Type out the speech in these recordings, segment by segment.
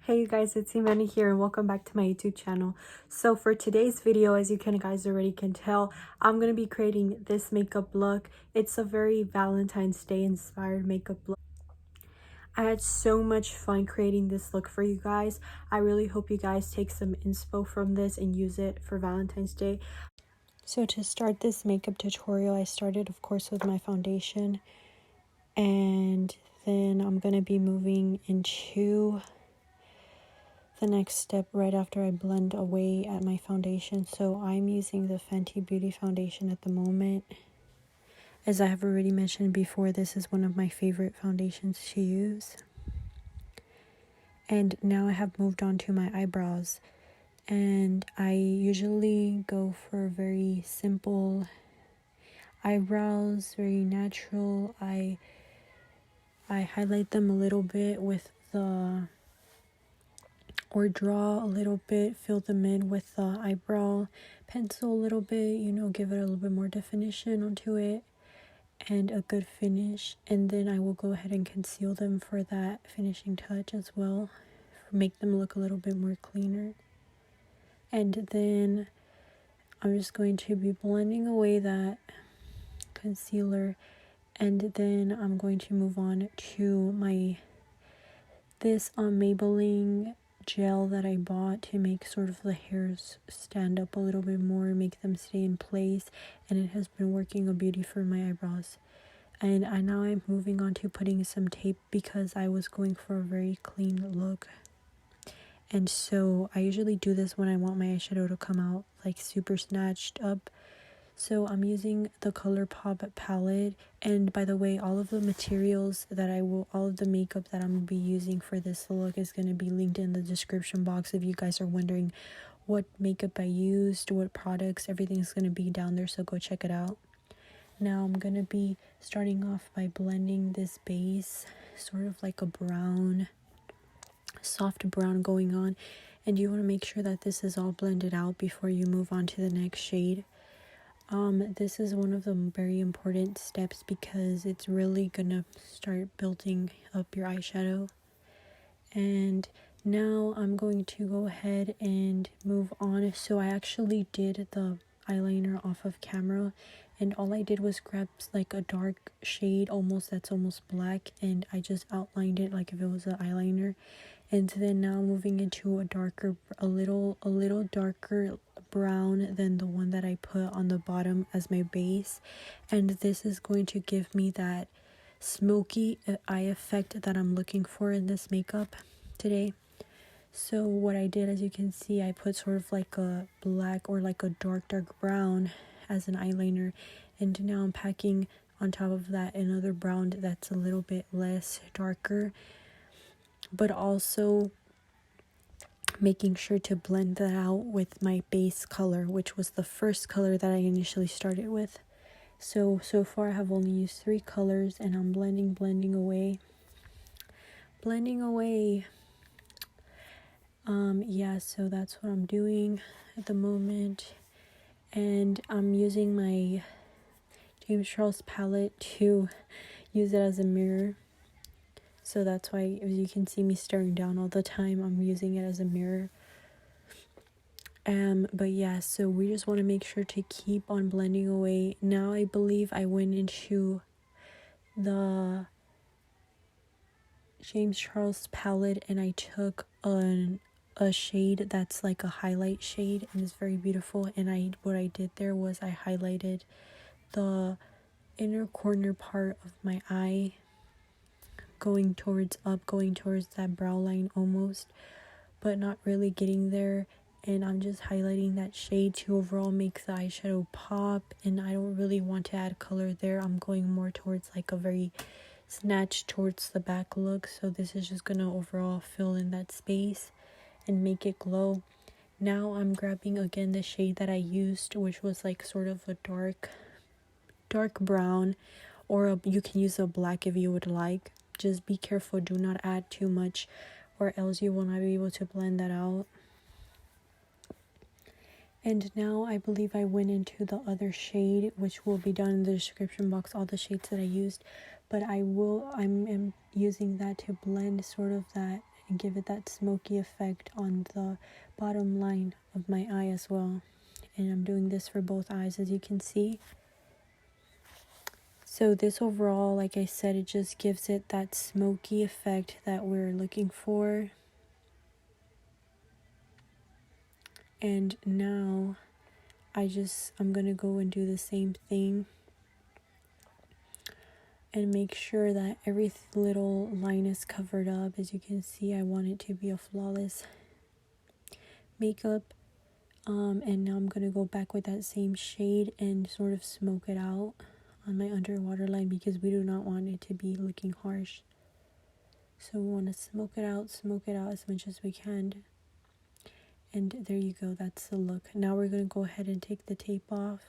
Hey you guys, it's Imani here and welcome back to my YouTube channel. So for today's video, as you guys already can tell, I'm going to be creating this makeup look. It's a very Valentine's Day inspired makeup look. I had so much fun creating this look for you guys. I really hope you guys take some inspo from this and use it for Valentine's Day. So to start this makeup tutorial, I started of course with my foundation, and then I'm going to be moving into the next step right after I blend away at my foundation. So I'm using the Fenty Beauty foundation at the moment. As I have already mentioned before, this is one of my favorite foundations to use. And now I have moved on to my eyebrows, and I usually go for very simple eyebrows, very natural. I highlight them a little bit with or draw a little bit, fill them in with the eyebrow pencil a little bit, give it a little bit more definition onto it and a good finish. And then I will go ahead and conceal them for that finishing touch as well, make them look a little bit more cleaner. And then I'm just going to be blending away that concealer, and then I'm going to move on to this Maybelline gel that I bought to make sort of the hairs stand up a little bit more, make them stay in place, and it has been working a beauty for my eyebrows. And now I'm moving on to putting some tape because I was going for a very clean look. And so I usually do this when I want my eyeshadow to come out like super snatched up. So I'm using the Colourpop palette, and by the way, all of the materials that all of the makeup that I'm going to be using for this look is going to be linked in the description box. If you guys are wondering what makeup I used, what products, everything's going to be down there, so go check it out. Now I'm going to be starting off by blending this base, sort of like a brown, soft brown going on, and you want to make sure that this is all blended out before you move on to the next shade. This is one of the very important steps because it's really gonna start building up your eyeshadow. And now I'm going to go ahead and move on. So I actually did the eyeliner off of camera, and all I did was grab like a dark shade that's almost black, and I just outlined it like if it was an eyeliner. And then now moving into a little darker brown than the one that I put on the bottom as my base. And this is going to give me that smoky eye effect that I'm looking for in this makeup today. So what I did, as you can see, I put sort of like a black or like a dark brown as an eyeliner. And now I'm packing on top of that another brown that's a little bit less darker, but also making sure to blend that out with my base color, which was the first color that I initially started with. So far I have only used 3 colors, and I'm blending away. Yeah, so that's what I'm doing at the moment. And I'm using my James Charles palette to use it as a mirror. So that's why, as you can see me staring down all the time, I'm using it as a mirror. But yeah, so we just want to make sure to keep on blending away. Now I believe I went into the James Charles palette and I took a shade that's like a highlight shade, and it's very beautiful. And what I did there was I highlighted the inner corner part of my eye, going towards that brow line almost, but not really getting there. And I'm just highlighting that shade to overall make the eyeshadow pop. And I don't really want to add color there. I'm going more towards like a very snatched towards the back look. So this is just gonna overall fill in that space and make it glow. Now I'm grabbing again the shade that I used, which was like sort of a dark brown, or you can use a black if you would like. Just be careful, do not add too much, or else you will not be able to blend that out. And now I believe I went into the other shade, which will be down in the description box, all the shades that I used. But I'm using that to blend sort of that and give it that smoky effect on the bottom line of my eye as well. And I'm doing this for both eyes, as you can see. So this overall, like I said, it just gives it that smoky effect that we're looking for. And now I'm gonna go and do the same thing and make sure that every little line is covered up. As you can see, I want it to be a flawless makeup. And now I'm gonna go back with that same shade and sort of smoke it out on my underwater line, because we do not want it to be looking harsh. So we want to smoke it out as much as we can. And there you go, that's the look. Now we're going to go ahead and take the tape off,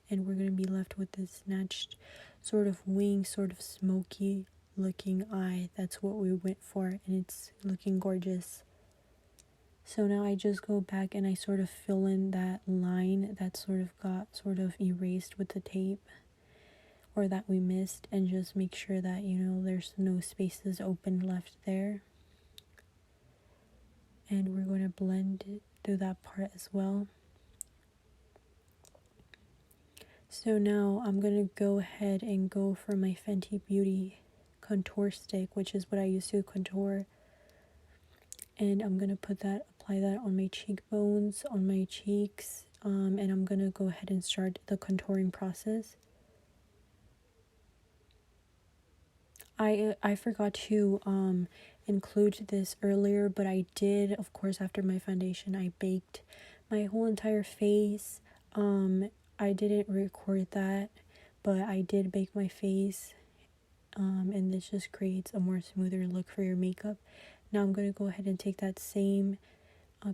and we're going to be left with this snatched sort of wing, sort of smoky looking eye. That's what we went for, and it's looking gorgeous. So now I just go back and I sort of fill in that line that sort of got sort of erased with the tape, or that we missed, and just make sure that, you know, there's no spaces open left there. And we're going to blend it through that part as well. So now I'm going to go ahead and go for my Fenty Beauty contour stick, which is what I use to contour. And I'm going to apply that on my cheekbones, on my cheeks, and I'm going to go ahead and start the contouring process. I forgot to include this earlier, but I did, of course, after my foundation, I baked my whole entire face. I didn't record that, but I did bake my face, and this just creates a more smoother look for your makeup. Now I'm going to go ahead and take that same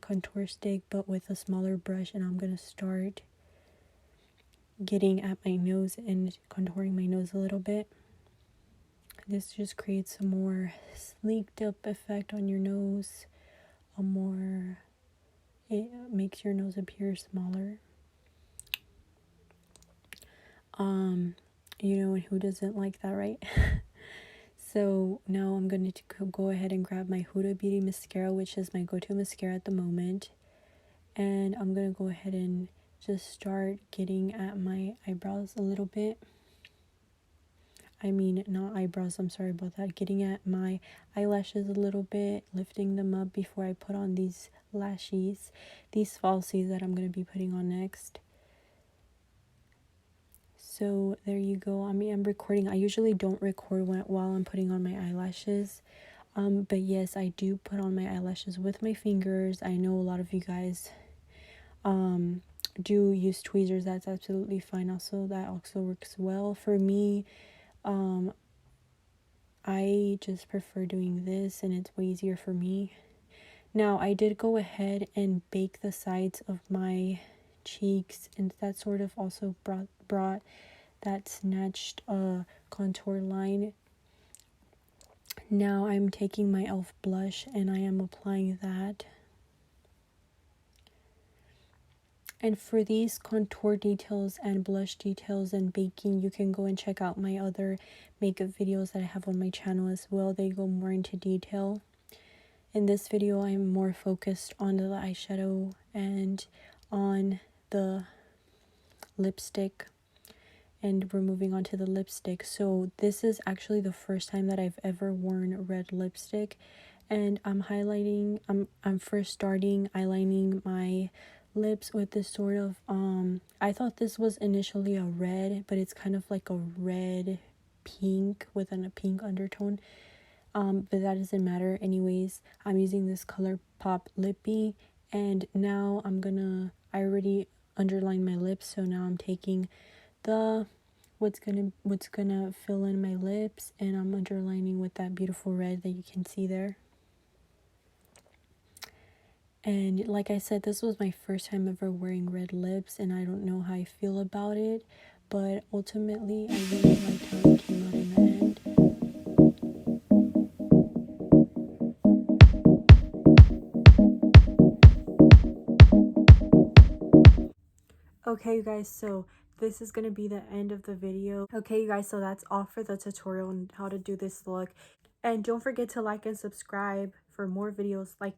contour stick, but with a smaller brush, and I'm going to start getting at my nose and contouring my nose a little bit. This just creates a more sleeked up effect on your nose, it makes your nose appear smaller. You know, and who doesn't like that, right? So now I'm going to go ahead and grab my Huda Beauty mascara, which is my go-to mascara at the moment. And I'm going to go ahead and just start getting at my eyebrows a little bit. I mean, not eyebrows, I'm sorry about that. Getting at my eyelashes a little bit, lifting them up before I put on these lashes, these falsies that I'm going to be putting on next. So there you go. I mean, I'm recording. I usually don't record while I'm putting on my eyelashes. But yes, I do put on my eyelashes with my fingers. I know a lot of you guys do use tweezers. That's absolutely fine. Also, that also works well for me. I just prefer doing this, and it's way easier for me. Now, I did go ahead and bake the sides of my cheeks, and that sort of also brought that snatched contour line. Now I'm taking my e.l.f. blush and I am applying that. And for these contour details and blush details and baking, you can go and check out my other makeup videos that I have on my channel as well. They go more into detail. In this video, I'm more focused on the eyeshadow and on the lipstick. And we're moving on to the lipstick. So this is actually the first time that I've ever worn red lipstick. And I'm first starting eyelining my lips with this sort of I thought this was initially a red, but it's kind of like a red pink with a pink undertone, but that doesn't matter. Anyways, I'm using this Colourpop lippie, and now I already underlined my lips, so now I'm taking what's gonna fill in my lips, and I'm underlining with that beautiful red that you can see there. And like I said, this was my first time ever wearing red lips, and I don't know how I feel about it, but ultimately I really liked how it came out in the end. Okay, you guys, so this is going to be the end of the video. Okay, you guys, so that's all for the tutorial on how to do this look. And don't forget to like and subscribe for more videos like